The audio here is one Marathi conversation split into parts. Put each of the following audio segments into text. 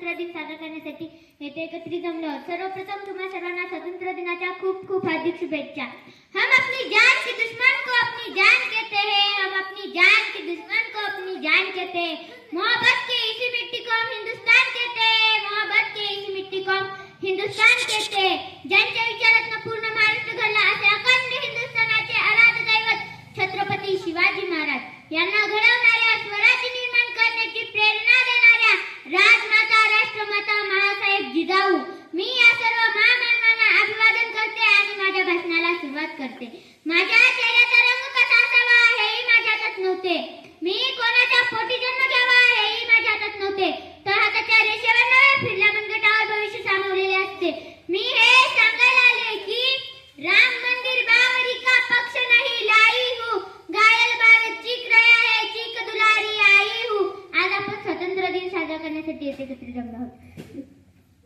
स्वातंत्र्य दिन साजरा करण्यासाठी येथे एकत्रित जमलो आहोत। सर्वप्रथम तुम्हा सर्वांना स्वातंत्र्य दिनाच्या खूप खूप हार्दिक शुभेच्छा। हम अपनी जान के दुश्मन को अपनी जान कहते हैं, हम अपनी जान के दुश्मन को अपनी जान कहते हैं। मोहब्बत के इसी मिट्टी को हम हिंदुस्तान कहते हैं, मोहब्बत के इसी मिट्टी को हम हिंदुस्तान कहते हैं। ज्यांच्या विचारातून पूर्ण महाराष्ट्र घडला असे अखंड हिंदुस्थानाचे आराध्य दैवत छत्रपती शिवाजी महाराज यांना घडवणाऱ्या, स्वराज्य निर्माण करण्याची प्रेरणा देणाऱ्या राजमाता राष्ट्रमाता महासाहेब जिजाऊ, मी या सर्व महामानवांना अभिवादन करते आणि माझ्या भाषणाला सुरुवात करते। माझ्या चेहऱ्याचा रंग कसा असावा हेही माझ्या हातात नव्हते, मी कोणाच्या पोटी जन्म घ्यावा हेही माझ्या हातात नव्हते, तर हाताच्या रेषेवर नव्हे फिरल्या मनगटावर भविष्य सामावलेले असते। मी हे सांगायला आले की राम मंदिर बावरी का पक्ष नहीं लाई हूँ, घायल भारत चीख रहा है, चीख दुलारी आई हूँ। आज आपण स्वातंत्र्य दिन साजरा करण्यासाठी येथे एकत्रित जमलो आहोत।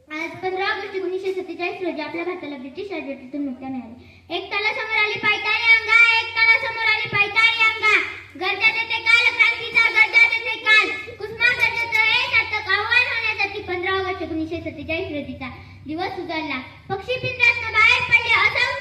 आज 15 ऑगस्ट 1947 रोजी आपल्या भारताला ब्रिटिश राजवटीतून मुक्ती मिळाली। एकताला समोर आली पायताळी अंगा, एकताला समोर आली पायताळी अंगा, गरजा देते काल क्रांतीचा, गरजा देते काल कुसुमाग्रजाचं हे सार्थक आव्हान होण्यासाठी 15 ऑगस्ट 1947 रोजीचा दिवस उजाडला। पक्षी पिंजऱ्यातून बाहेर पडले, असंख्य